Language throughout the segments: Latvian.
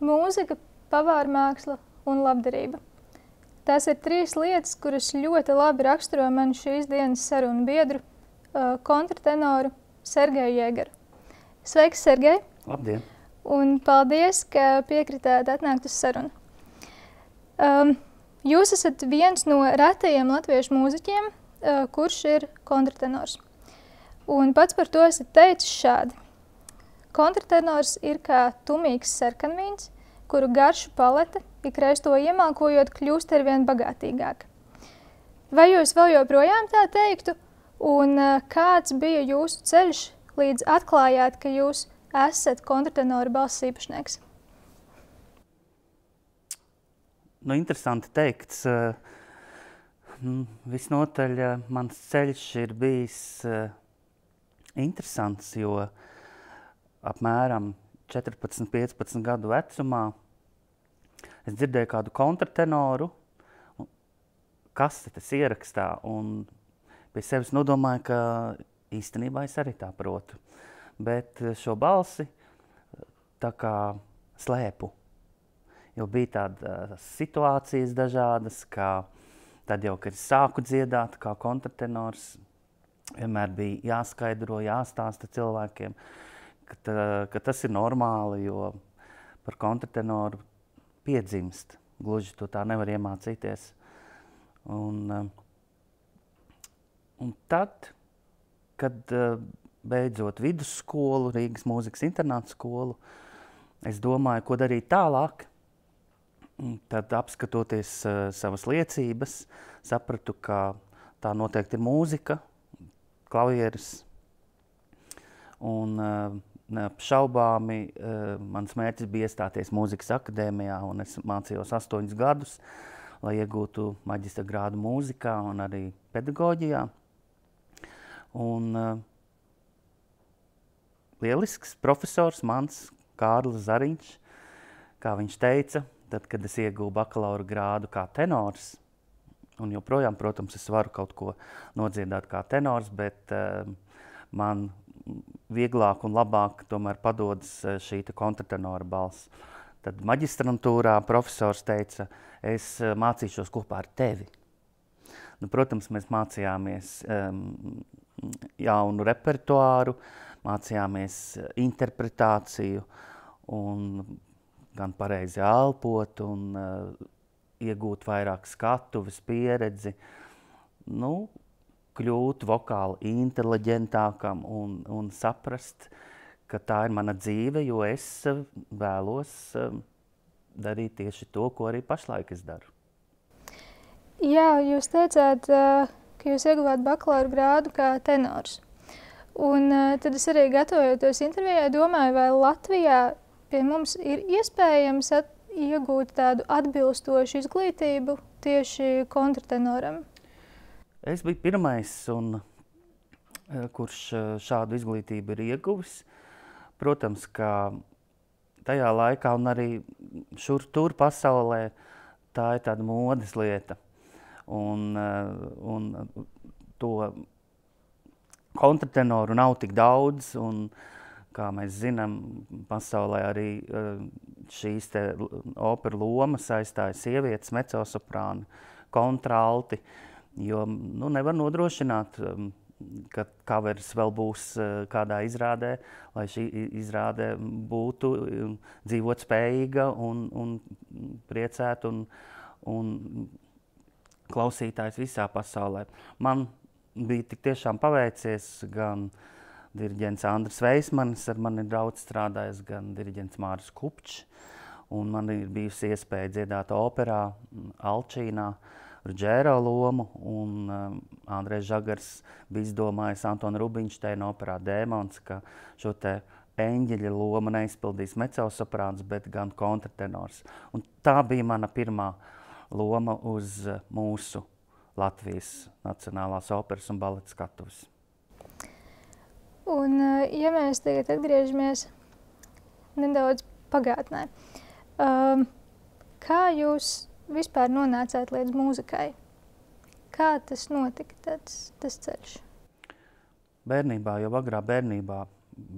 Mūzika, pavārmāksla un labdarība. Tās ir 3 lietas, kuras ļoti labi raksturo manu šīs dienas sarunu biedru, kontratenoru Sergeju Jēgaru. Sveiks, Sergej! Labdien! Un paldies, ka piekritāt atnākt uz sarunu. Jūs esat viens no retajiem latviešu mūziķiem, kurš ir kontratenors. Un pats par to esat teicis šādi. Kontratenors ir kā tumīgs sarkanvīns, kuru garšu palete, ikreiz to iemalkojot, kļūst arvien bagātīgāk. Vai jūs vēl joprojām tā teiktu? Un kāds bija jūsu ceļš, līdz atklājāt, ka jūs esat kontratenoru balss īpašnieks? Nu, interesanti teikts. Visnotaļ mans ceļš ir bijis interesants, jo apmēram 14-15 gadu vecumā es dzirdēju kādu kontratenoru kasetes ierakstā un pie sevis nodomāju, ka īstenībā es arī tā protu. Bet šo balsi tā kā slēpu. Jo bija tādas situācijas dažādas, kā tad jau, kad es sāku dziedāt kā kontratenors, vienmēr bija jāskaidro, jāstāsta cilvēkiem, ka tas ir normāli, jo par kontratenoru piedzimst. Gluži to tā nevar iemācīties. Un tad, kad beidzot vidusskolu, Rīgas mūzikas internāta skolu, es domāju, ko darīt tālāk. Tad apskatoties savas liecības, sapratu, ka tā noteikti ir mūzika, klavieres. Un neapšaubāmi mans mērķis bija iestāties mūzikas akadēmijā, un es mācījos 8 gadus, lai iegūtu maģistra grādu mūzikā un arī pedagoģijā. Un lielisks profesors mans, Kārlis Zariņš, kā viņš teica, tad, kad es ieguvu bakalaura grādu kā tenors, un joprojām, protams, es varu kaut ko nodziedāt kā tenors, bet man vieglāk un labāk tomēr padodas šī kontratenora balss. Tad maģistrantūrā profesors teica, es mācīšos kopā ar tevi. Nu, protams, mēs mācījāmies jaunu repertuāru, mācījāmies interpretāciju un gan pareizi elpot un iegūt vairāk skatuves pieredzi. Nu, kļūt vokāli inteliģentākam un saprast, ka tā ir mana dzīve, jo es vēlos darīt tieši to, ko arī pašlaik es daru. Jā, jūs teicāt, ka jūs ieguvāt bakalaura grādu kā tenors. Un tad es arī gatavojoties intervijai domāju, vai Latvijā pie mums ir iespējams iegūt tādu atbilstošu izglītību tieši kontratenoram. Es biju pirmais, kurš šādu izglītību ir ieguvis. Protams, ka tajā laikā un arī šur tur pasaulē tā ir tāda modes lieta. Un to kontratenoru nav tik daudz, un kā mēs zinām, pasaulē arī šīs te operu lomas aizstāja sievietes, mecosoprāni, kontralti, jo nevar nodrošināt, ka kaveris vēl būs kādā izrādē, lai šī izrāde būtu dzīvot spējīga un priecēt un klausītājs visā pasaulē. Man bija tik tiešām paveicies gan diriģents Andris Veismanis, ar mani daudz strādājis, gan diriģents Māris Kupčs, un man ir bijusi iespēja dziedāt operā, Alčīnā, Rudžēro lomu, un Andrejs Žagars bija izdomājis Antona Rubinšteina operā Dēmons, ka šo te eņģeļa loma neizpildīs mecosoprāns, bet gan kontratenors. Un tā bija mana pirmā loma uz mūsu Latvijas Nacionālās operas un baleta skatuves. Un, ja mēs tagad atgriežamies nedaudz pagātnē, kā jūs vispār nonācāt līdz mūzikai? Kā tas notika, tas ceļš? Bērnībā, jau agrā bērnībā,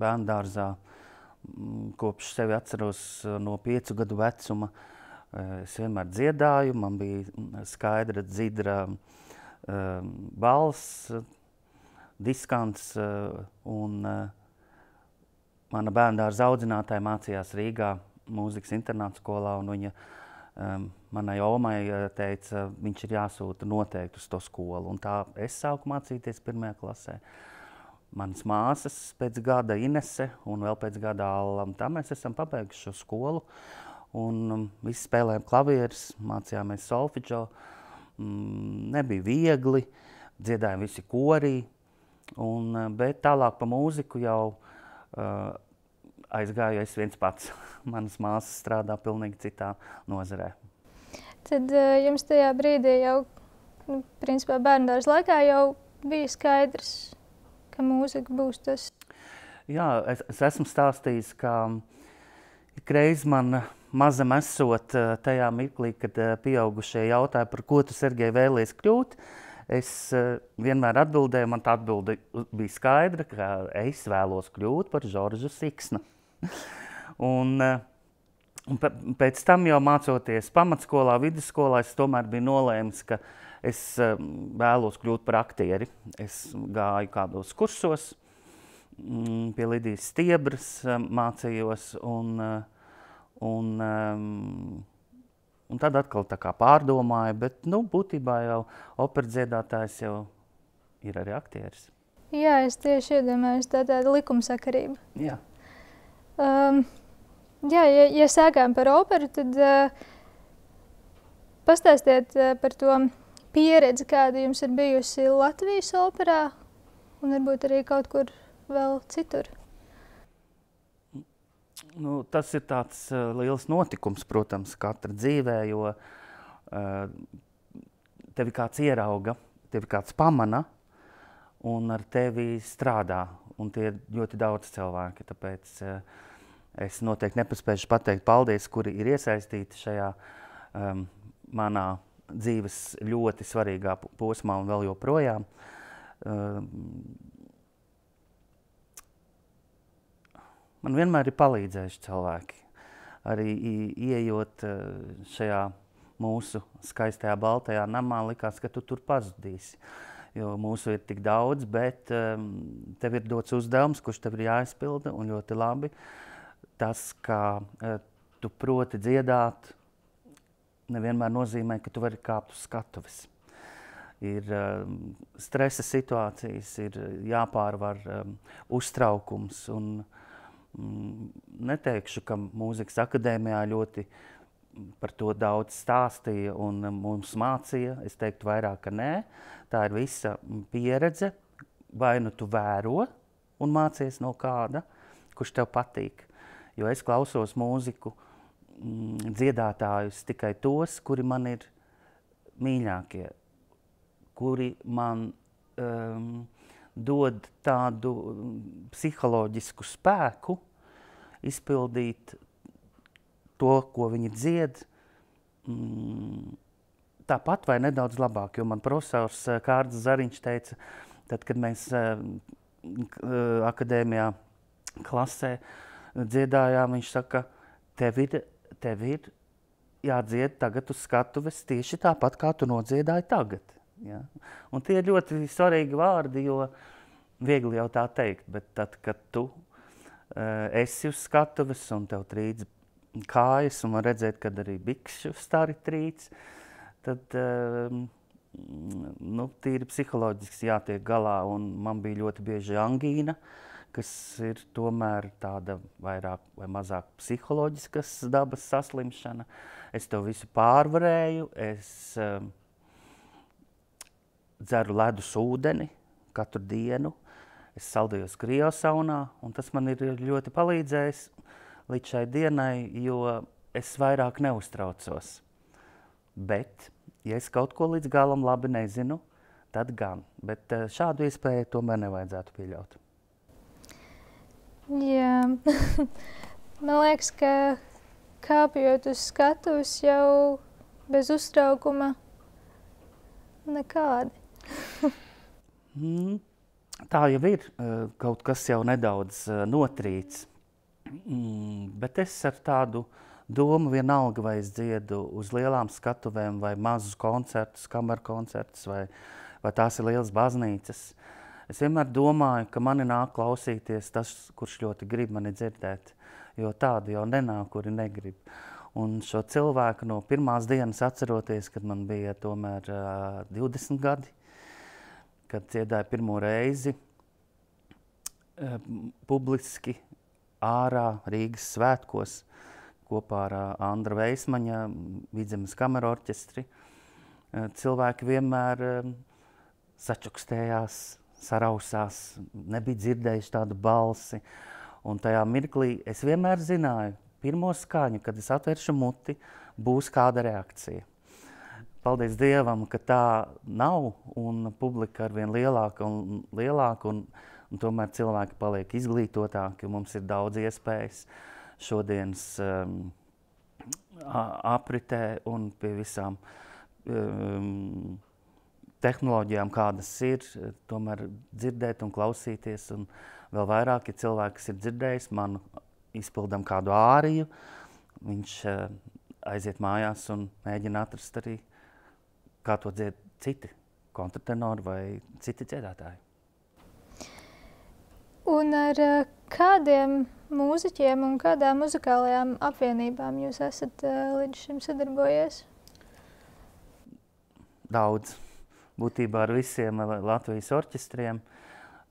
bērndārzā, kopš sevi atceros no 5 gadu vecuma. Es vienmēr dziedāju, man bija skaidra, dzidra balss, diskants, un mana bērndārza audzinātāja mācījās Rīgā mūzikas internāta skolā, un viņa manai omai teica, viņš ir jāsūta noteikti uz to skolu. Un tā es sāku mācīties 1. klasē. Manas māsas pēc gada Inese un vēl pēc gada Alla. Tā mēs esam pabeiguši šo skolu. Un visi spēlējām klavierus, mācījāmies solfidžo. Nebija viegli, dziedājām visi korī. Bet tālāk pa mūziku jau aizgāju es viens pats. Manas māsas strādā pilnīgi citā nozarē. Tad jums tajā brīdī jau, principā bērndārza laikā jau bija skaidrs, ka mūzika būs tas? Jā, es esmu stāstījis, ka ikreiz man mazam esot tajā mirklī, kad pieaugušie jautāja, par ko tu, Sergej, vēlies kļūt. Es vienmēr atbildēju, man tā atbilde bija skaidra, ka es vēlos kļūt par Žoržu Siksnu. Un pēc tam jau mācoties pamatskolā, vidusskolā, es tomēr biju nolēmis, ka es vēlos kļūt par aktieri. Es gāju kādos kursos, pie Lidijas Stiebras mācījos, un tad atkal tā kā pārdomāju, bet, būtībā jau operdziedātājs jau ir arī aktieris. Jā, es tieši iedomājos tāda likumsakarība. Jā. Ja sākām par operu, tad pastāstiet par to pieredzi, kāda jums ir bijusi Latvijas operā un varbūt arī kaut kur vēl citur. Tas ir tāds liels notikums, protams, katra dzīvē, jo tevi kāds ierauga, tevi kāds pamana un ar tevi strādā. Un tie ir ļoti daudz cilvēki, tāpēc es noteikti nepaspēšu pateikt paldies, kuri ir iesaistīti šajā manā dzīves ļoti svarīgā posmā un vēl joprojām. Man vienmēr ir palīdzējuši cilvēki. Arī ieejot šajā mūsu skaistajā baltajā namā, likās, ka tu tur pazudīsi. Jo mūsu ir tik daudz, bet tev ir dots uzdevums, kurš tev ir jāizpilda, un ļoti labi. Tas, ka tu proti dziedāt, nevienmēr nozīmē, ka tu vari kāpt uz skatuves. Ir stresa situācijas, ir jāpārvar uztraukums, un neteikšu, ka mūzikas akadēmijā ļoti par to daudz stāstīja un mums mācīja. Es teiktu vairāk, ka nē. Tā ir visa pieredze. Vai nu tu vēro un mācies no kāda, kurš tev patīk. Jo es klausos mūziku, dziedātājus tikai tos, kuri man ir mīļākie, kuri man dod tādu psiholoģisku spēku izpildīt to, ko viņi dzied, tāpat vai nedaudz labāk. Jo man profesors Kārlis Zariņš teica, tad, kad mēs akadēmijā klasē dziedājām, viņš saka, tev ir jādzied tagad uz skatuves tieši tāpat, kā tu nodziedāji tagad. Ja? Un tie ir ļoti svarīgi vārdi, jo viegli jau tā teikt, bet tad, kad tu esi uz skatuves un tev trīc kājas un var redzēt, kad arī bikšu stari trīc, tad tīri psiholoģiski jātiek galā, un man bija ļoti bieži angīna, kas ir tomēr tāda vairāk vai mazāk psiholoģiskas dabas saslimšana. Es to visu pārvarēju, es dzeru ledus ūdeni katru dienu, es saldējos kriosaunā, un tas man ir ļoti palīdzējis līdz šai dienai, jo es vairāk neuztraucos. Bet, ja es kaut ko līdz galam labi nezinu, tad gan. Bet šādu iespēju tomēr nevajadzētu pieļaut. Jā, man liekas, ka kāpjot uz skatuves jau bez uztraukuma nekādi. Tā jau ir, kaut kas jau nedaudz notrīc. Bet es ar tādu domu vienalga, vai es dziedu uz lielām skatuvēm, vai mazus koncertus, kameru koncertus, vai tās ir lielas baznīcas. Es vienmēr domāju, ka mani nāk klausīties tas, kurš ļoti grib mani dzirdēt, jo tādu jau nenāk, kuri negrib. Un šo cilvēku no pirmās dienas atceroties, kad man bija tomēr 20 gadi, kad dziedāju pirmo reizi publiski ārā Rīgas svētkos kopā ar Andra Veismaņa Vidzemes kameru orķestri. Cilvēki vienmēr sačukstējās, sarausās, nebija dzirdējuši tādu balsi. Un tajā mirklī es vienmēr zināju, pirmo skaņu, kad es atvēršu muti, būs kāda reakcija. Paldies Dievam, ka tā nav, un publika arvien lielāka un lielāka, un tomēr cilvēki paliek izglītotāki, mums ir daudz iespējas šodienas apritē un pie visām tehnoloģijām, kādas ir, tomēr dzirdēt un klausīties, un vēl vairāk, ja cilvēks ir dzirdējis manu izpildam kādu āriju, viņš aiziet mājās un mēģina atrast arī, kā to dzied citi kontratenori vai citi dziedātāji. Un ar kādiem mūziķiem un kādām muzikālajām apvienībām jūs esat līdz šim sadarbojies? Daudz. Būtībā ar visiem Latvijas orķestriem,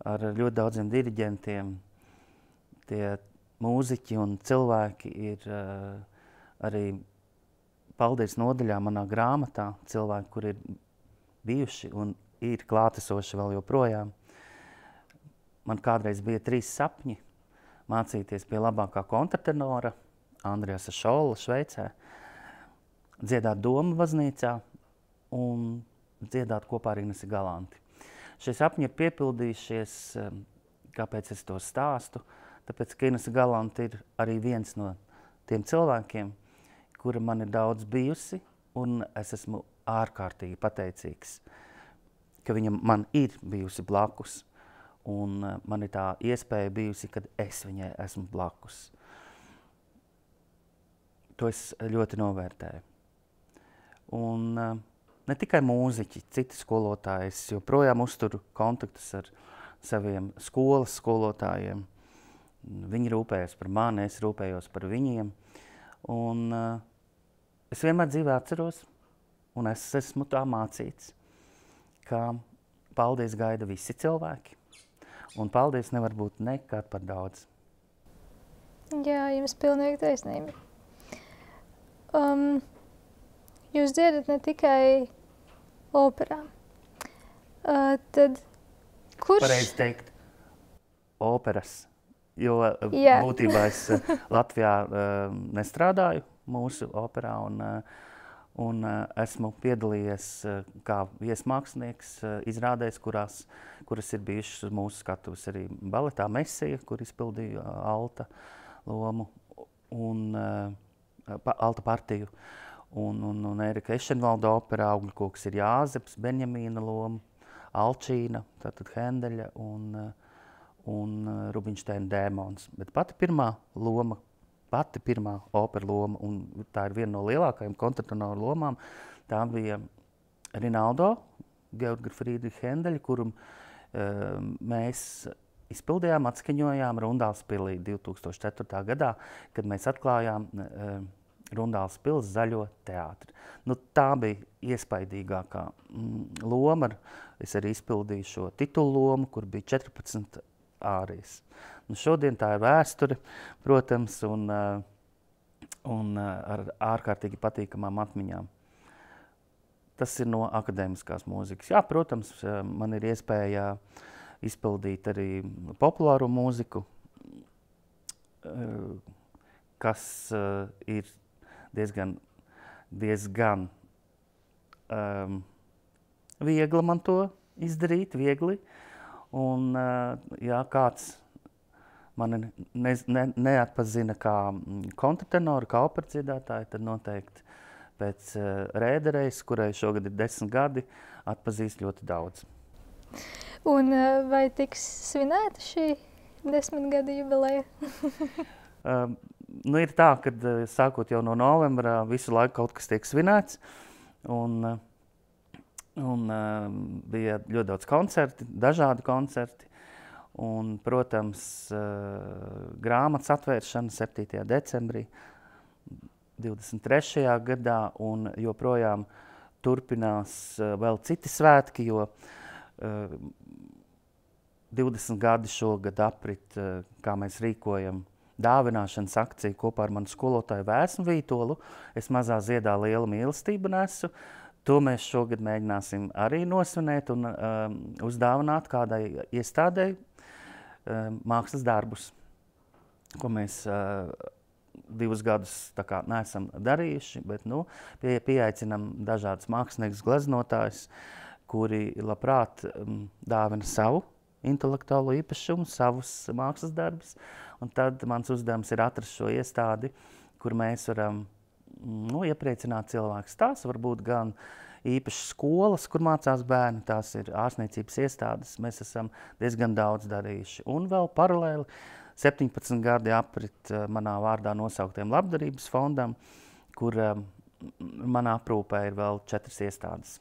ar ļoti daudziem diriģentiem. Tie mūziķi un cilvēki ir arī paldies nodaļā manā grāmatā, cilvēki, kur ir bijuši un ir klātesoši vēl joprojām. Man kādreiz bija 3 sapņi mācīties pie labākā kontratenora, Andriasa Šolla, Šveicē, dziedāt Doma baznīcā un dziedāt kopā ar Inesu Galanti. Šie sapņi ir piepildījušies, kāpēc es to stāstu, tāpēc, ka Inesa Galanti ir arī viens no tiem cilvēkiem, kura man ir daudz bijusi, un es esmu ārkārtīgi pateicīgs, ka viņa man ir bijusi blakus. Un man ir tā iespēja bijusi, kad es viņai esmu blakus. To es ļoti novērtēju. Un ne tikai mūziķi, citi skolotāji, es joprojām uzturu kontaktus ar saviem skolas skolotājiem. Viņi rūpējas par mani, es rūpējos par viņiem. Un es vienmēr dzīvē atceros, un es esmu tā mācīts, ka paldies gaida visi cilvēki. Un paldies nevar būt nekad par daudz. Jā, jums pilnīgi taisnība. Jūs dziedat ne tikai operā. Tad kurš... Pareizi teikt, operas. Jo būtībā es Latvijā nestrādāju mūsu operā un esmu piedalījies kā viesmākslinieks izrādēs, kuras ir bijušas uz mūsu skatuves arī baletā Mesija, kur izpildīju alta lomu un alta partiju. Un Erika Ešenvalda operā Augļkoks ir Jāzeps, Benjamīna loma, Alčīna, tātad Hendeļa un Rubinšteina Dēmons. Bet pati pirmā opera loma, un tā ir viena no lielākajām kontratenoru lomām, tā bija Rinaldo, Georga Friedricha Hendeļa, kuru mēs izpildījām, atskaņojām Rundālspilī 2004. gadā, kad mēs atklājām Rundālspils zaļo teātri. Nu, tā bija iespaidīgākā loma. Es arī izpildīju šo titulu lomu, kur bija 14 ārijas. Nu, šodien tā ir vēsture, protams, un ar ārkārtīgi patīkamām atmiņām. Tas ir no akadēmiskās mūzikas. Jā, protams, man ir iespēja izpildīt arī populāro mūziku, kas ir diezgan viegli man to izdarīt, viegli. Un, ja kāds mani neatpazina kā kontratenoru, kā operadziedātāju, tad noteikti pēc Rēderejas, kurai šogad ir 10 gadi, atpazīst ļoti daudz. Un vai tiks svinēta šī 10 gada jubileja? Nu, ir tā, ka sākot jau no novembra visu laiku kaut kas tiek svinēts, un bija ļoti daudz koncerti, dažādi koncerti, un, protams, grāmatas atvēršana 7. decembrī 23. gadā, un joprojām turpinās vēl citi svētki, jo 20 gadi šogad aprit, kā mēs rīkojam dāvināšanas akciju kopā ar manu skolotāju Vēsmu Vītolu. Es mazā ziedā lielu mīlestību nesu. To mēs šogad mēģināsim arī nosvinēt un uzdāvināt kādai iestādei mākslas darbus, ko mēs 2 gadus tā kā neesam darījuši, bet pieaicinam dažādas māksliniekus gleznotājus, kuri labprāt dāvina savu intelektuālo īpašumu, savus mākslas darbus, un tad mans uzdevums ir atrast šo iestādi, kur mēs varam iepriecināt cilvēkus. Tās var būt gan īpašas skolas, kur mācās bērni, tās ir ārstniecības iestādes, mēs esam diezgan daudz darījuši. Un vēl paralēli 17 gadi aprit manā vārdā nosauktiem labdarības fondam, kur manā aprūpē ir vēl 4 iestādes.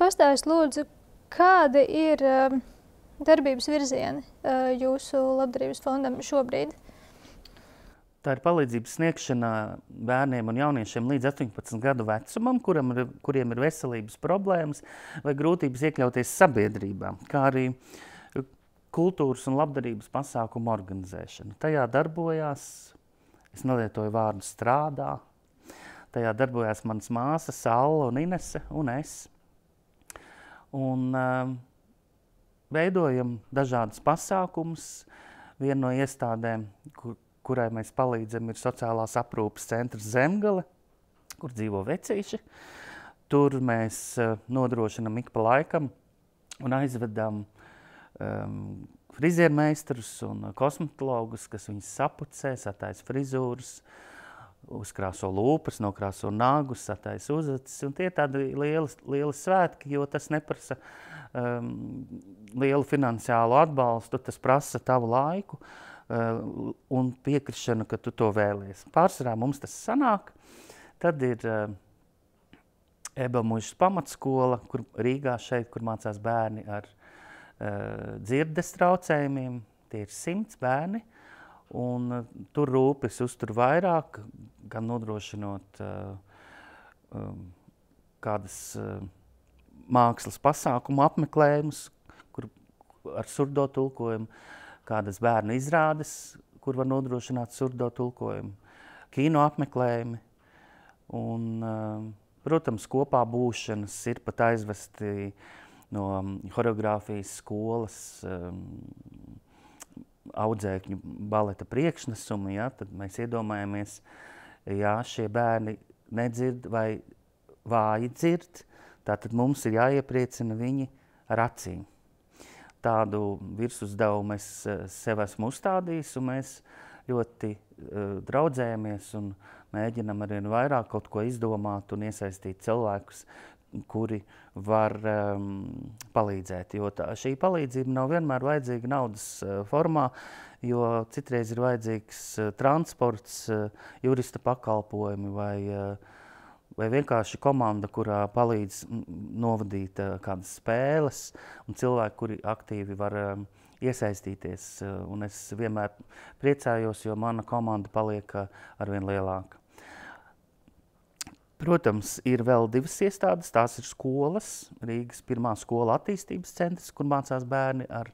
Pastāst lūdzu, kādi ir darbības virzieni jūsu labdarības fondam šobrīd? Tā ir palīdzības sniegšana bērniem un jauniešiem līdz 18 gadu vecumam, kuriem ir veselības problēmas vai grūtības iekļauties sabiedrībā, kā arī kultūras un labdarības pasākumu organizēšana. Tajā darbojās, es nelietoju vārdu strādā, tajā darbojās manas māsas Alla un Inese un es. Un veidojam dažādas pasākumus. Viena no iestādēm, kurai mēs palīdzam, ir sociālās aprūpes centrs Zemgale, kur dzīvo vecīši. Tur mēs nodrošinam ik pa laikam un aizvedam friziermeistarus un kosmetologus, kas viņus sapucē, sataisa frizūras, uzkrāso lūpas, nokrāso nagus, sataisa uzacis. Un tie ir tādi lieli svētki, jo tas neprasa lielu finansiālu atbalstu, tas prasa tavu laiku un piekrišanu, ka tu to vēlies. Pārsvarā mums tas sanāk. Tad ir Ebelmuižas pamatskola, Rīgā šeit, kur mācās bērni ar dzirdes traucējumiem. Tie ir 100 bērni. Un tur rūpes uztur vairāk, gan nodrošinot kādas mākslas pasākumu apmeklējumus, kur ar surdo tulkojumu, kādas bērnu izrādes, kur var nodrošināt surdo tulkojumu, kino apmeklējumi. Un, protams, kopā būšanas ir pat aizvesti no horeogrāfijas skolas audzēkņu baleta priekšnesumi, ja, tad mēs iedomājamies, ja šie bērni nedzird vai vāji dzird, tātad mums ir jāiepriecina viņi ar acīm. Tādu virsuzdevumu es sev esmu uzstādījis, un mēs ļoti draudzējamies un mēģinam arvien vairāk kaut ko izdomāt un iesaistīt cilvēkus, kuri var palīdzēt. Jo šī palīdzība nav vienmēr vajadzīga naudas formā, jo citreiz ir vajadzīgs transports, jurista pakalpojumi vai vienkārši komanda, kurā palīdz novadīt kādas spēles, un cilvēki, kuri aktīvi var iesaistīties. Un es vienmēr priecājos, jo mana komanda paliek arvien lielāka. Protams, ir vēl 2 iestādes, tās ir skolas, Rīgas pirmā skola attīstības centrs, kur mācās bērni ar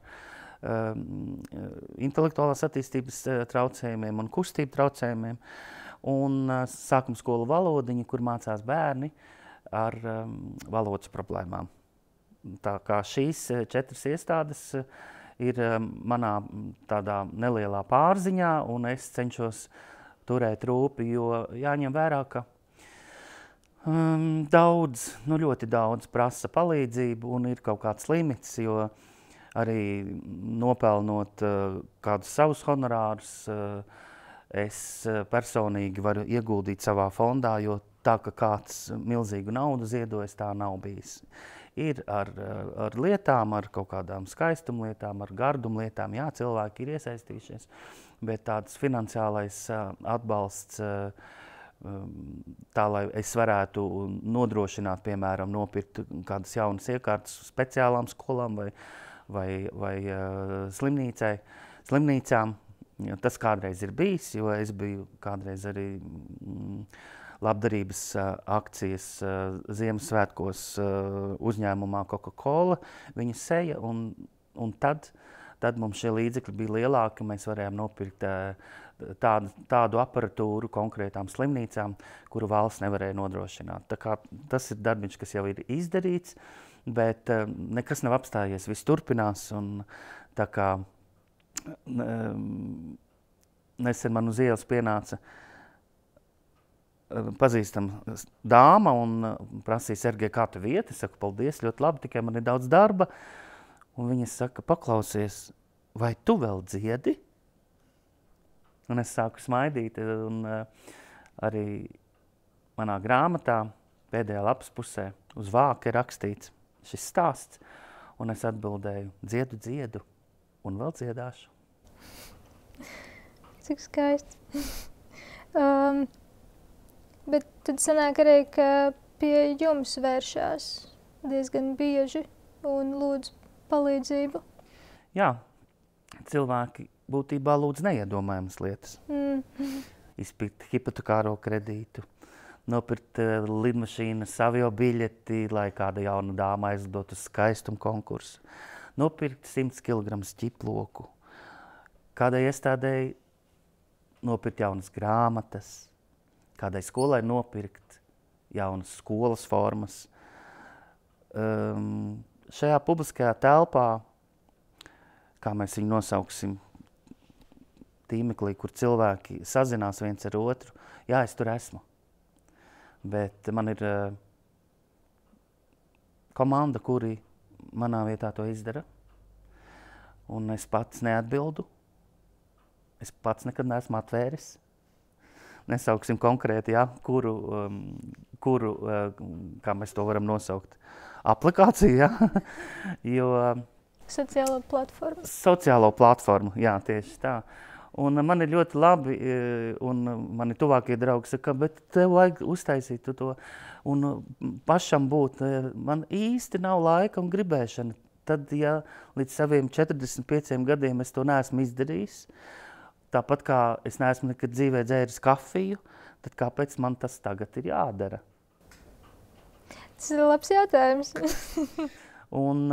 intelektuālās attīstības traucējumiem un kustību traucējumiem, un sākuma skola Valodiņa, kur mācās bērni ar valodas problēmām. Tā kā šīs 4 iestādes ir manā tādā nelielā pārziņā, un es cenšos turēt rūpi, jo jāņem vērā, ka ļoti daudz prasa palīdzību un ir kaut kāds limits, jo arī nopelnot kādus savus honorārus, es personīgi varu ieguldīt savā fondā, jo tā, ka kāds milzīgu naudu ziedojas, tā nav bijis. Ir ar lietām, ar kaut kādām skaistumlietām, ar gardumlietām, jā, cilvēki ir iesaistījušies. bet tāds finansiālais atbalsts tā, lai es varētu nodrošināt, piemēram, nopirkt kādas jaunas iekārtas speciālām skolām vai slimnīcām. Tas kādreiz ir bijis, jo es biju kādreiz arī labdarības akcijas Ziemassvētkos uzņēmumā Coca-Cola, viņa seja, un tad mums šie līdzekļi bija lielāki, mēs varējām nopirkt tādu aparatūru konkrētām slimnīcām, kuru valsts nevarēja nodrošināt. Tā kā tas ir darbiņš, kas jau ir izdarīts, bet nekas nav apstājies, viss turpinās, un tā kā nesen man uz ielas pienāca pazīstama dāma un prasīja, Sergej, kā tu vieta? Es saku, paldies, ļoti labi, tikai man ir daudz darba. Un viņa saka, paklausies, vai tu vēl dziedi? Un es sāku smaidīt, un arī manā grāmatā, pēdējā lapas pusē, uz vāka ir rakstīts šis stāsts, un es atbildēju, dziedu, un vēl dziedāšu. Cik skaisti. Bet tad sanāk arī, ka pie jums vēršās diezgan bieži un lūdz palīdzību. Jā, cilvēki būtībā lūdz neiedomājamas lietas. Izpirkt hipotekāro kredītu, nopirkt lidmašīnas avio biļeti, lai kāda jauna dāma aizdot uz skaistumu konkursu, nopirkt 100 kg ķiploku, kādai iestādēji nopirkt jaunas grāmatas, kādai skolai nopirkt jaunas skolas formas. Šajā publiskajā telpā, kā mēs viņu nosauksim, tīmeklī, kur cilvēki sazinās viens ar otru, jā, es tur esmu. Bet man ir komanda, kuri manā vietā to izdara, un es pats neatbildu. Es pats nekad neesmu atvēris. Nesauksim konkrēti, jā, kuru, kā mēs to varam nosaukt, aplikāciju, jā. Jo Sociālo platformu. Sociālo platformu, jā, tieši tā. Un man ir ļoti labi, un mani tuvākie draugi saka, bet tev vajag uztaisīt to un pašam būt. Man īsti nav laika un gribēšana. Tad, ja līdz saviem 45 gadiem es to neesmu izdarījis, tāpat kā es neesmu nekad dzīvē dzēris kafiju, tad kāpēc man tas tagad ir jādara? Tas ir labs jautājums. Un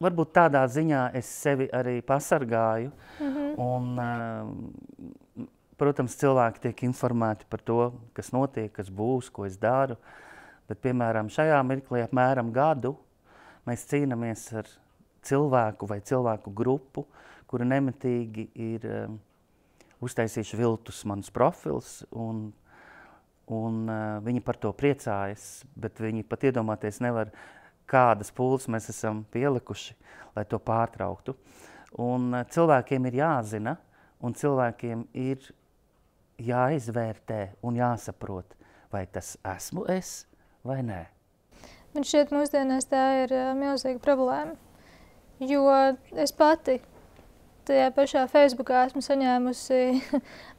varbūt tādā ziņā es sevi arī pasargāju. Un, protams, cilvēki tiek informēti par to, kas notiek, kas būs, ko es daru. Bet, piemēram, šajā mirklī apmēram gadu mēs cīnāmies ar cilvēku vai cilvēku grupu, kuri nemitīgi ir uztaisījuši viltus manus profils, un viņi par to priecājas, bet viņi pat iedomāties nevar, kādas pūles mēs esam pielikuši, lai to pārtrauktu. Un cilvēkiem ir jāzina, un cilvēkiem ir jāizvērtē un jāsaprot, vai tas esmu es vai nē. Man šķiet, mūsdienās tā ir milzīga problēma, jo es pati tajā pašā Facebookā esmu saņēmusi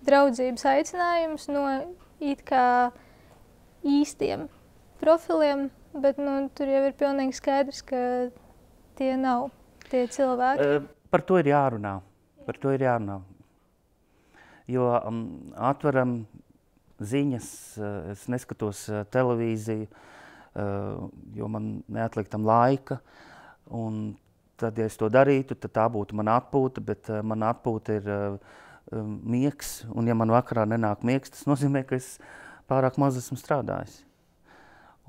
draudzības aicinājumus no it kā īstiem profiliem, bet tur jau ir pilnīgi skaidrs, ka tie nav tie cilvēki. Par to ir jārunā. Jo atveram ziņas, es neskatos televīziju, jo man neatliek tam laika. Un tad, ja es to darītu, tad tā būtu mana atpūta, bet mana atpūta ir miegs. Un ja man vakarā nenāk miegs, tas nozīmē, ka es pārāk maz esmu strādājis.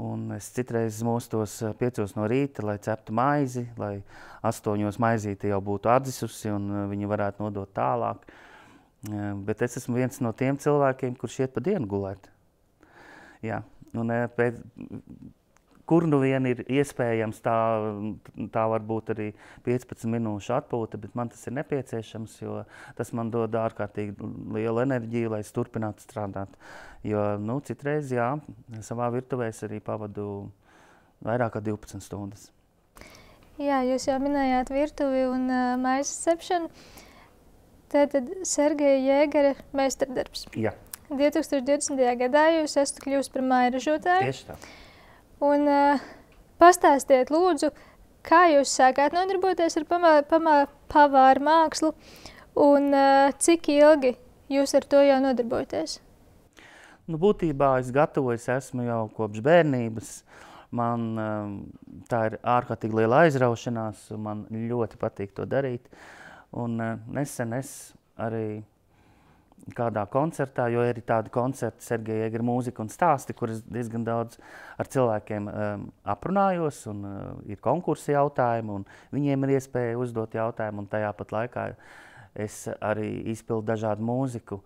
Un es citreiz mostos 5 no rīta, lai ceptu maizi, lai 8 maizīte jau būtu atzisusi un viņi varētu nodot tālāk. Bet es esmu viens no tiem cilvēkiem, kurš iet pa dienu gulēt. Jā. Un kur nu vien ir iespējams, tā var būt arī 15 minūšu atpūta, bet man tas ir nepieciešams, jo tas man dod ārkārtīgi lielu enerģiju, lai es turpinātu strādāt. Jo, citreiz, jā, savā virtuvē es arī pavadu vairāk kā 12 stundas. Jā, jūs jau minējāt virtuvi un maizes cepšanu. Tātad Sergeja Jēgera meistardarbs. Jā. 2020. gadā jūs esat kļuvusi par mājražotāju. Tieši tā. Un pastāstiet lūdzu, kā jūs sākāt nodarboties ar pavāru mākslu un cik ilgi jūs ar to jau nodarbojaties? Nu, būtībā es gatavojos esmu jau kopš bērnības. Man tā ir ārkārtīgi liela aizraušanās, un man ļoti patīk to darīt. Un nesen es arī kādā koncertā, jo ir tādi koncerti Sergeja Jēgera mūzika un stāsti, kur es diezgan daudz ar cilvēkiem aprunājos, un ir konkursi jautājumi, un viņiem ir iespēja uzdot jautājumu, un tajā pat laikā es arī izpildu dažādu mūziku.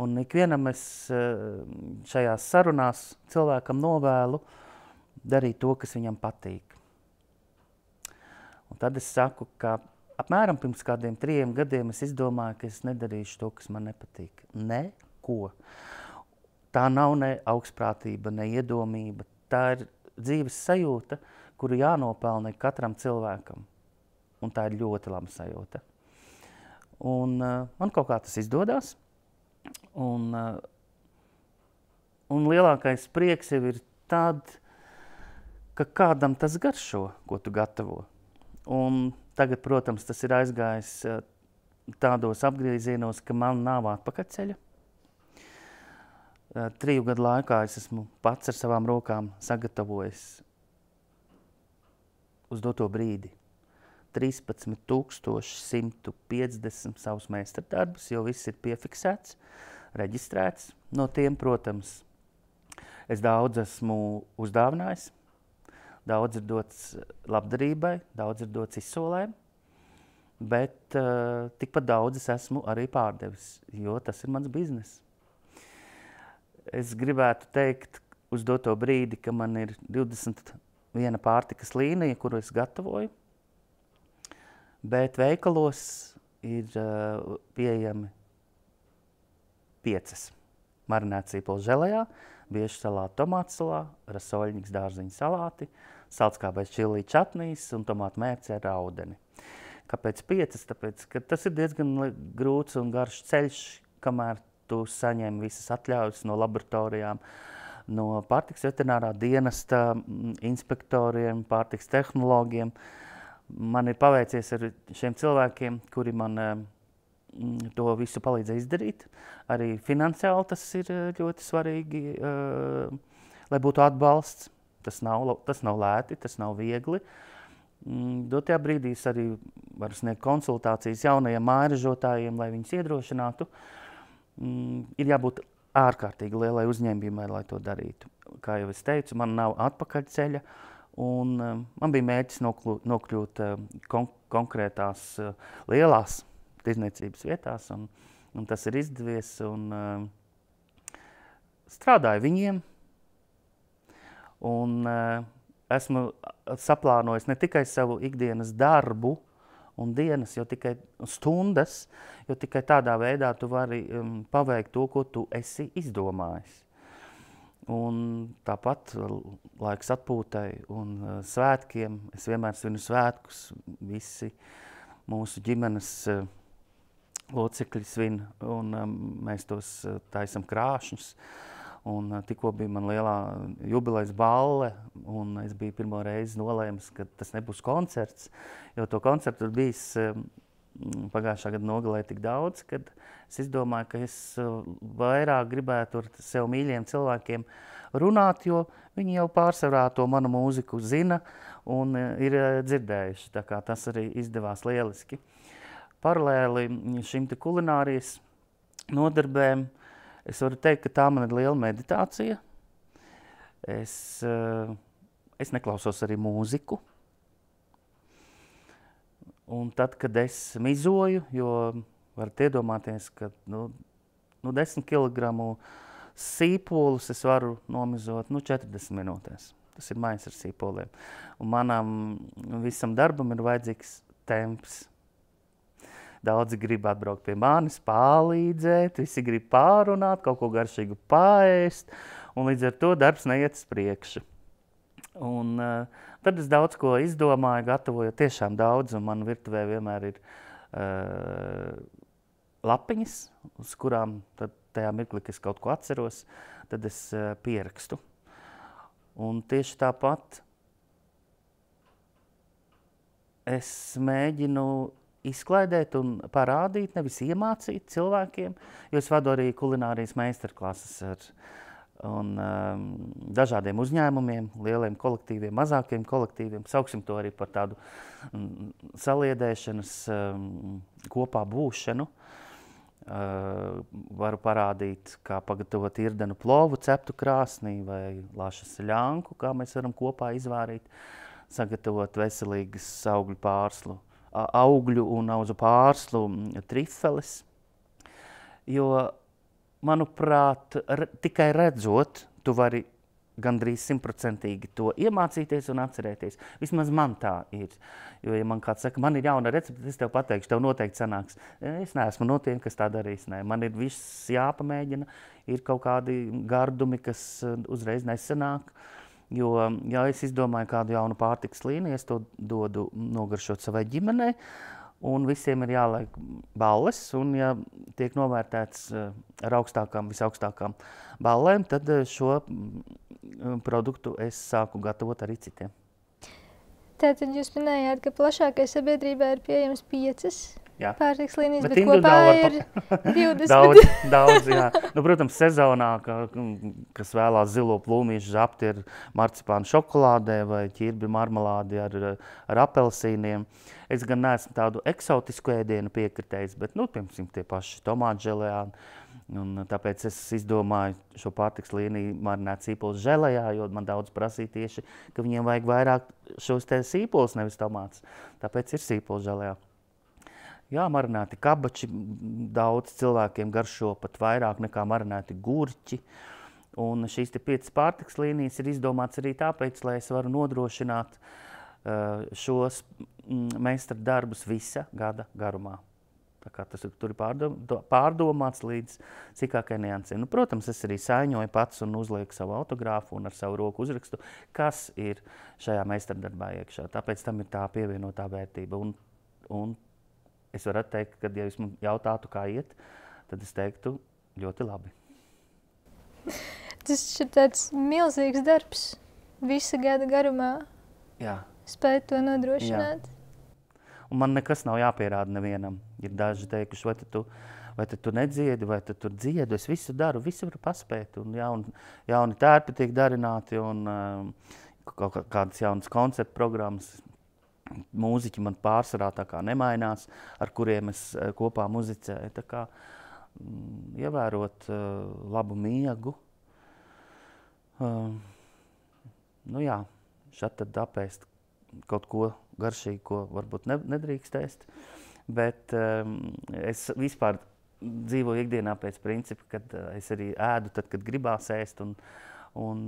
Un ikvienam es šajās sarunās cilvēkam novēlu darīt to, kas viņam patīk. Un tad es saku, ka apmēram pirms kādiem 3 gadiem es izdomāju, ka es nedarīšu to, kas man nepatīk. Neko. Tā nav ne augstprātība, ne iedomība. Tā ir dzīves sajūta, kuru jānopelna katram cilvēkam. Un tā ir ļoti laba sajūta. Un man kaut kā tas izdodās. Un lielākais prieks jau ir tad, ka kādam tas garšo, ko tu gatavo. Un tagad, protams, tas ir aizgājis tādos apgriezienos, ka man nav atpakaļceļa. 3 gadu laikā es esmu pats ar savām rokām sagatavojis uz doto brīdi 13,150 savus meistardarbus, jo viss ir piefiksēts, reģistrēts. No tiem, protams, es daudz esmu uzdāvinājis. Daudz ir dots labdarībai, daudz ir dots izsolēm, bet tikpat daudz es esmu arī pārdevis, jo tas ir mans biznes. Es gribētu teikt uz doto brīdi, ka man ir 21 pārtikas līnija, kuru es gatavoju, bet veikalos ir pieejami 5. Marinēta sīpola želejā, bieža salāta tomātu salā, rasoļņiks dārziņu salāti, salckāpais čilī čatnīs un tomātu mērci ar audeni. Kāpēc 5? Tāpēc, ka tas ir diezgan grūts un garš ceļš, kamēr tu saņem visas atļaujas no laboratorijām, no pārtikas veterinārā dienesta inspektoriem, pārtikas tehnologiem. Man ir paveicies ar šiem cilvēkiem, kuri man to visu palīdzēja izdarīt. Arī finansiāli tas ir ļoti svarīgi, lai būtu atbalsts. Tas nav lēti, tas nav viegli. Dotajā brīdī es arī varu sniegt konsultācijas jaunajiem mājražotājiem, lai viņus iedrošinātu. Ir jābūt ārkārtīgi lielai uzņēmumai, lai to darītu. Kā jau es teicu, man nav atpakaļceļa, un man bija mērķis nokļūt konkrētās lielās tirdzniecības vietās, un tas ir izdevies, un strādāju viņiem. Un esmu saplānojis ne tikai savu ikdienas darbu un dienas, jo tikai stundas, jo tikai tādā veidā tu vari paveikt to, ko tu esi izdomājis. Un tāpat laiks atpūtai un svētkiem. Es vienmēr svinu svētkus, visi mūsu ģimenes locekļi svin, un mēs tos taisam krāšņus. Un tikko bija man lielā jubilejas balle, un es biju pirmo reizi nolēmis, ka tas nebūs koncerts, jo to koncertu ir bijis pagājušā gada nogalē tik daudz, kad es izdomāju, ka es vairāk gribētu ar sev mīļiem cilvēkiem runāt, jo viņi jau pārsvarā to manu mūziku zina un ir dzirdējuši, tā kā tas arī izdevās lieliski. Paralēli šim te kulinārijas nodarbēm, es varu teikt, ka tā man ir liela meditācija. Es neklausos arī mūziku. Un tad, kad es mizoju, jo varat iedomāties, ka 10 kilogramu sīpolus es varu nomizot 40 minūtēs. Tas ir maiss ar sīpoliem. Un manam visam darbam ir vajadzīgs temps. Daudzi grib atbraukt pie manis, palīdzēt, visi grib pārunāt, kaut ko garšīgu paēst, un līdz ar to darbs neiet uz priekšu. Un tad es daudz ko izdomāju, gatavoju tiešām daudz, un man virtuvē vienmēr ir lapiņas, uz kurām tad tajā mirklī, kad es kaut ko atceros, tad es pierakstu. Un tieši tāpat es mēģinu izklaidēt un parādīt, nevis iemācīt cilvēkiem, jo es vadu arī kulinārijas meistarklases un dažādiem uzņēmumiem, lieliem kolektīviem, mazākiem kolektīviem. Sauksim to arī par tādu saliedēšanas, kopā būšanu. Varu parādīt, kā pagatavot irdenu plovu ceptu krāsnī vai lašas ļanku, kā mēs varam kopā izvārīt, sagatavot veselīgas augļu un auzu pārslu trifeles. Jo, manuprāt, tikai redzot, tu vari gandrīz 100% to iemācīties un atcerēties. Vismaz man tā ir. Jo, ja man kāds saka, man ir jauna recepte, es tev pateikšu, tev noteikti sanāks. Es neesmu no tiem, kas tā darīs. Nē. Man ir viss jāpamēģina, ir kaut kādi gardumi, kas uzreiz nesanāk. Jo, ja es izdomāju kādu jaunu pārtikas līniju, es to dodu nogaršot savai ģimenei, un visiem ir jāliek balles, un ja tiek novērtēts ar visaugstākām ballēm, tad šo produktu es sāku gatavot arī citiem. Tātad jūs minējāt, ka plašākai sabiedrībai ir pieejams 5 pārtikas līnijas, bet kopā ir 20. Daudz, jā. Nu, protams, sezonā, kas vēlās zilo plūmīšu žapti ar marcipānu šokolādē vai ķirbju marmelādi ar apelsīniem. Es gan neesmu tādu eksotisku ēdienu piekritējis, bet, piemēram, tie paši tomātu želejāni. Un tāpēc es izdomāju šo pārtikas līniju marinēt sīpols želejā, jo man daudz prasīja tieši, ka viņiem vajag vairāk šos te sīpols, nevis tomātus. Tāpēc ir sīpols želejā. Jā, marinēti kabači daudz cilvēkiem garšo pat vairāk nekā marinēti gurķi. Un šīs 5 pārtikas līnijas ir izdomāts arī tāpēc, lai es varu nodrošināt šos meistara darbus visa gada garumā. Tā kā tas tur ir pārdomāts līdz sīkākai niansei. Protams, es arī saiņoju pats un uzlieku savu autogrāfu un ar savu roku uzrakstu, kas ir šajā meistardarbā iekšā. Tāpēc tam ir tā pievienotā vērtība. Un es varu teikt, ka, ja jūs man jautātu, kā iet, tad es teiktu ļoti labi. Tas ir tāds milzīgs darbs visa gada garumā. Jā. Spēt to nodrošināt. Jā. Un man nekas nav jāpierāda nevienam. Ir daži teikuši, vai tu nedziedi, vai tu tur dziedu. Es visu daru, visu varu paspēt. Un jauni tērpi tiek darināti un kaut kādas jaunas koncertu programmas. Mūziķi man pārsvarā tā kā nemainās, ar kuriem es kopā muzicēju. Tā kā ievērot labu miegu. Šad tad apēst kaut ko garšīgi, ko varbūt nedrīkst ēst. Bet es vispār dzīvoju ikdienā pēc principa, kad es arī ēdu tad, kad gribās ēst. Un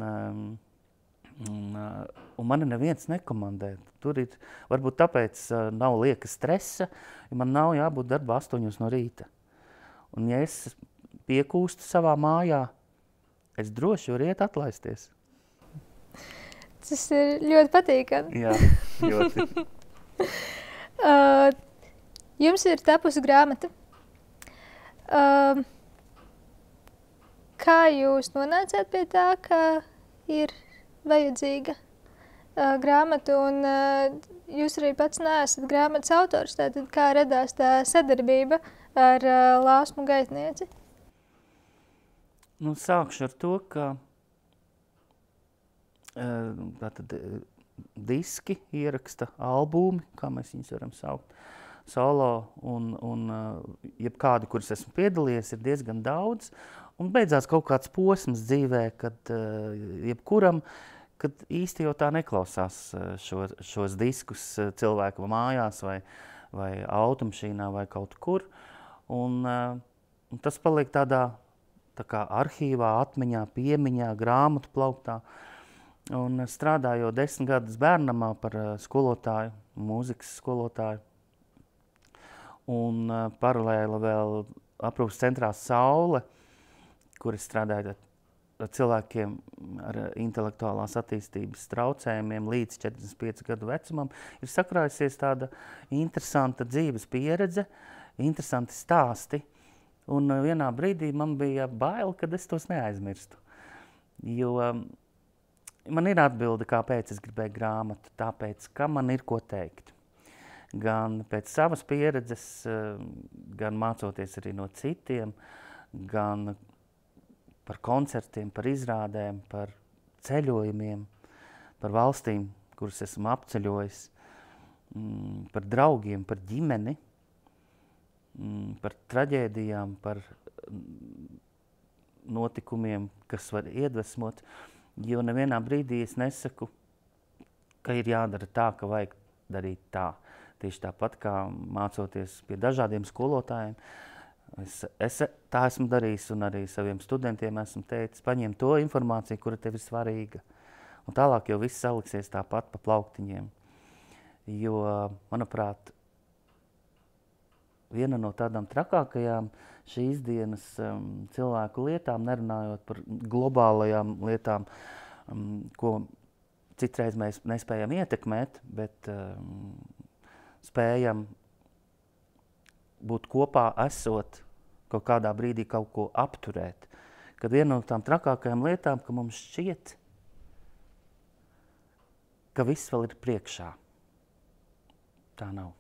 mani neviens nekomandē. Tur ir, varbūt tāpēc nav lieka stresa, jo man nav jābūt darbā 8 no rīta. Un ja es piekūstu savā mājā, es droši varu iet atlaisties. Tas ir ļoti patīkami. Jā, ļoti. Jums ir tapusi grāmata. Kā jūs nonācāt pie tā, ka ir vajadzīga grāmata, un jūs arī pats neesat grāmatas autors, tātad kā radās tā sadarbība ar Lāsmu gaitnieci? Sākšu ar to, ka tātad diski ieraksta albumi, kā mēs viņus varam saukt, solo un jebkādi, kuras esmu piedalījies, ir diezgan daudz. Un beidzās kaut kāds posms dzīvē, kad jebkuram, kad īsti jau tā neklausās šos diskus cilvēku mājās vai automašīnā vai kaut kur. Un tas paliek tādā tā kā arhīvā, atmiņā, piemiņā, grāmatu plauktā. Un strādājot 10 gadus bērnamā par skolotāju, mūzikas skolotāju. Un paralēli vēl aprūpas centrā Saule, kur es strādāju ar cilvēkiem ar intelektuālās attīstības traucējumiem līdz 45 gadu vecumam, ir sakrājusies tāda interesanta dzīves pieredze, interesanti stāsti. Un vienā brīdī man bija bail, kad es tos neaizmirstu. Jo man ir atbilde, kāpēc es gribēju grāmatu, tāpēc, ka man ir ko teikt. Gan pēc savas pieredzes, gan mācoties arī no citiem, gan par koncertiem, par izrādēm, par ceļojumiem, par valstīm, kuras esmu apceļojis, par draugiem, par ģimeni, par traģēdijām, par notikumiem, kas var iedvesmot, jo nevienā brīdī es nesaku, ka ir jādara tā, ka vajag darīt tā. Tieši tāpat kā mācoties pie dažādiem skolotājiem, es tā esmu darījis un arī saviem studentiem esmu teicis, paņem to informāciju, kura tev ir svarīga. Un tālāk jau viss saliksies tāpat pa plauktiņiem. Jo, manuprāt, viena no tādām trakākajām šīs dienas cilvēku lietām, nerunājot par globālajām lietām, ko citreiz mēs nespējam ietekmēt, bet spējam būt kopā esot, kaut kādā brīdī kaut ko apturēt. Kad viena no tām trakākajām lietām, ka mums šķiet, ka viss vēl ir priekšā. Tā nav.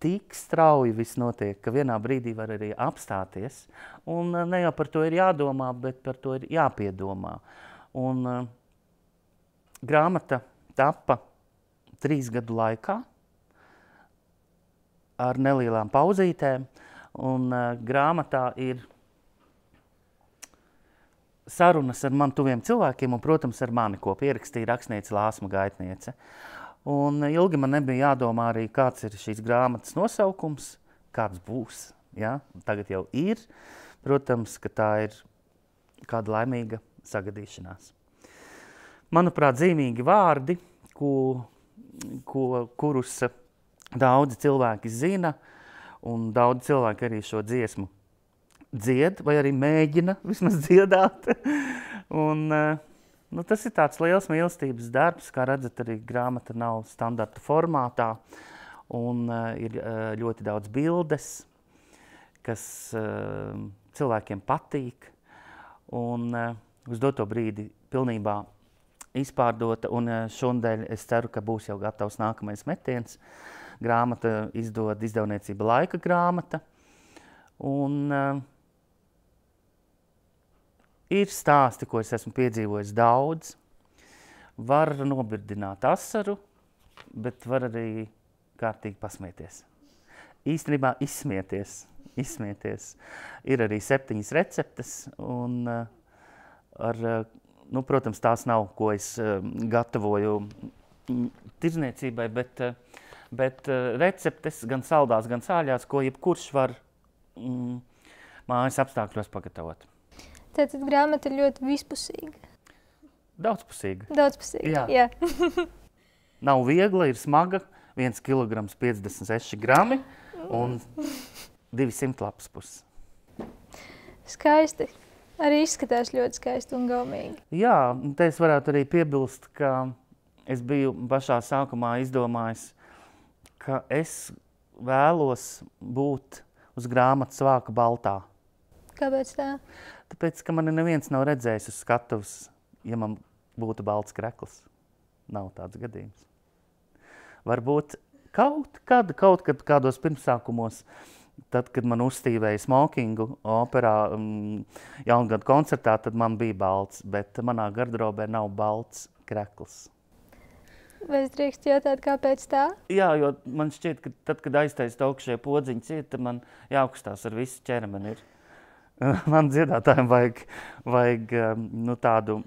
Tik strauji viss notiek, ka vienā brīdī var arī apstāties, un ne jau par to ir jādomā, bet par to ir jāpiedomā. Un grāmata tapa 3 gadu laikā ar nelielām pauzītēm, un grāmatā ir sarunas ar man tuviem cilvēkiem un, protams, ar mani, ko pierakstīja rakstniece Lāsma Gaitniece. Un ilgi man nebija jādomā arī, kāds ir šīs grāmatas nosaukums, kāds būs. Ja? Tagad jau ir. Protams, ka tā ir kāda laimīga sagadīšanās. Manuprāt, zīmīgi vārdi, kurus daudzi cilvēki zina, un daudzi cilvēki arī šo dziesmu dzied, vai arī mēģina vismaz dziedāt. Un tas ir tāds liels mīlestības darbs, kā redzat, arī grāmata nav standarta formātā, un ir ļoti daudz bildes, kas cilvēkiem patīk, un uz doto brīdi pilnībā izpārdota, un šodien es ceru, ka būs jau gatavs nākamais metiens. Grāmata izdod izdevniecība Laika grāmata, un ir stāsti, ko es esmu piedzīvojis daudz. Var nobirdināt asaru, bet var arī kārtīgi pasmieties. Īstenībā izsmieties. Ir arī 7 receptes, un protams, tās nav, ko es gatavoju tirdzniecībai, bet receptes gan saldās, gan sāļās, ko jebkurš var mājas apstākļos pagatavot. Tātad grāmata ir ļoti vispusīga. Daudzpusīga. Daudzpusīga, jā. Nav viegla, ir smaga, 1 kilograms 56 grami un 200 lapas puses. Skaisti. Arī izskatās ļoti skaisti un gaumīgi. Jā, te es varētu arī piebilst, ka es biju pašā sākumā izdomājis, ka es vēlos būt uz grāmatas vāka baltā. Kāpēc tā? Tāpēc, ka mani neviens nav redzējis uz skatuves, ja man būtu balts krekls. Nav tāds gadījums. Varbūt kaut kad kādos pirmsākumos, tad, kad man uzstīvēja smokingu operā jaungadu koncertā, tad man bija balts, bet manā garderobē nav balts krekls. Vai es drīkst jautāt, kāpēc tā? Jā, jo man šķiet, ka tad, kad aiztaist augšie podziņi ciet, tad man jākustās ar visu ķermeni ir. Man dziedātājiem vajag tādu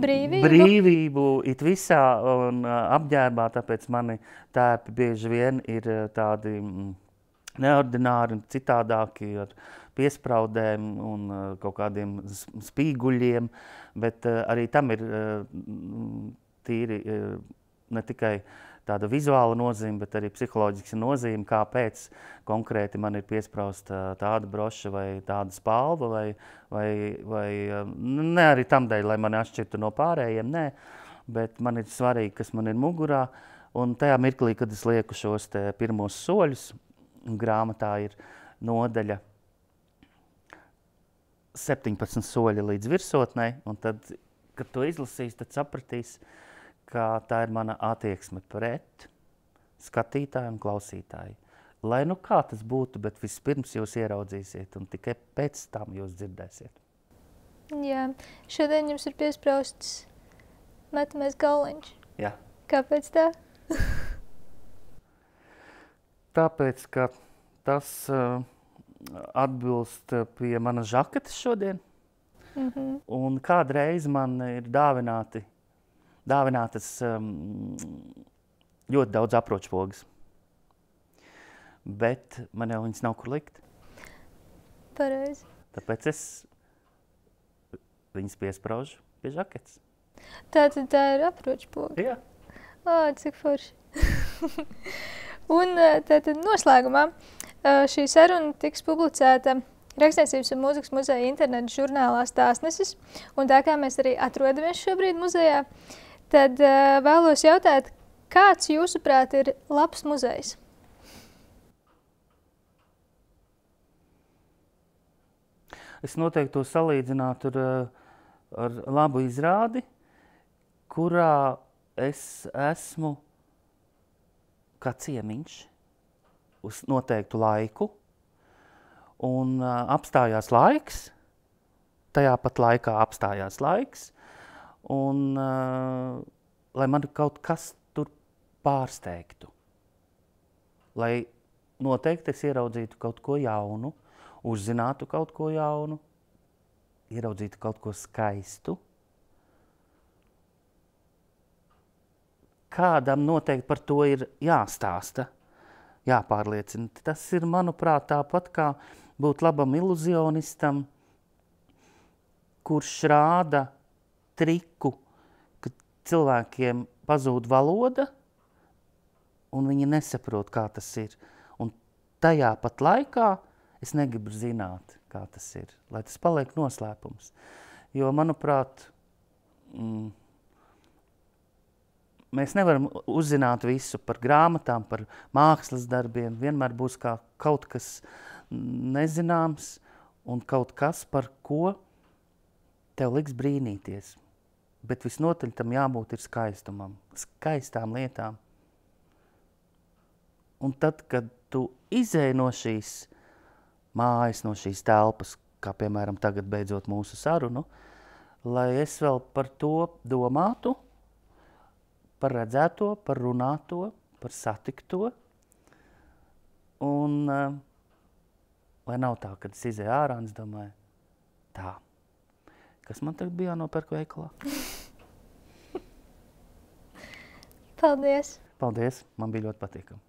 brīvību it visā un apģērbā, tāpēc mani tēpi bieži vien ir tādi neordināri un citādāki ar piespraudēm un kaut kādiem spīguļiem, bet arī tam ir tīri ne tikai tāda vizuāla nozīme, bet arī psiholoģiska nozīme, kāpēc konkrēti man ir piesprausta tāda broša vai tāda spalva, vai ne arī tam dēļ, lai mani atšķirtu no pārējiem, nē, bet man ir svarīgi, kas man ir mugurā, un tajā mirklī, kad es lieku šos te pirmos soļus, grāmatā ir nodaļa 17 soļi līdz virsotnei, un tad, kad to izlasīs, tad sapratīs, ka tā ir mana attieksme pret skatītāju un klausītāju. Lai nu kā tas būtu, bet vispirms jūs ieraudzīsiet, un tikai pēc tam jūs dzirdēsiet. Jā, šodien jums ir piesprausts metamais galliņš. Jā. Kāpēc tā? Tāpēc, ka tas atbilst pie manas žaketes šodien. Un kādreiz man ir dāvinātas ļoti daudz apročpogas. Bet man jau viņas nav kur likt. Pareizi. Tāpēc es viņas piespraužu pie žaketes. Tātad tā ir apročpoga? Jā. Cik forši. Un tātad noslēgumā šī saruna tiks publicēta Rakstniecības un mūzikas muzeja interneta žurnālā Stāstnesis. Un tā kā mēs arī atrodamies šobrīd muzejā, tad vēlos jautāt, kāds jūsuprāt ir labs muzejs? Es noteikti to salīdzinātu ar labu izrādi, kurā es esmu kā ciemiņš uz noteiktu laiku, un apstājās laiks, tajā pat laikā apstājās laiks, un lai mani kaut kas tur pārsteigtu. Lai noteikti es ieraudzītu kaut ko jaunu, uzzinātu kaut ko jaunu, ieraudzītu kaut ko skaistu. Kādam noteikti par to ir jāstāsta, jāpārliecina. Tas ir, manuprāt, tāpat kā būt labam iluzionistam, kurš rāda triku, ka cilvēkiem pazūd valoda, un viņi nesaprot, kā tas ir. Un tajā pat laikā es negribu zināt, kā tas ir, lai tas paliek noslēpums. Jo, manuprāt, mēs nevaram uzzināt visu par grāmatām, par mākslas darbiem. Vienmēr būs kā kaut kas nezināms un kaut kas, par ko tev liks brīnīties. Bet visnotaļ tam jābūt ir skaistumam, skaistām lietām. Un tad, kad tu izēj no šīs mājas, no šīs telpas, kā piemēram tagad beidzot mūsu sarunu, lai es vēl par to domātu, par redzēto, par runāto, par satikto. Un lai nav tā, kad es izēju ārā un es domāju, tā, kas man tagad bija jānopērk veikalā? Paldies! Paldies, man bija ļoti patīkami.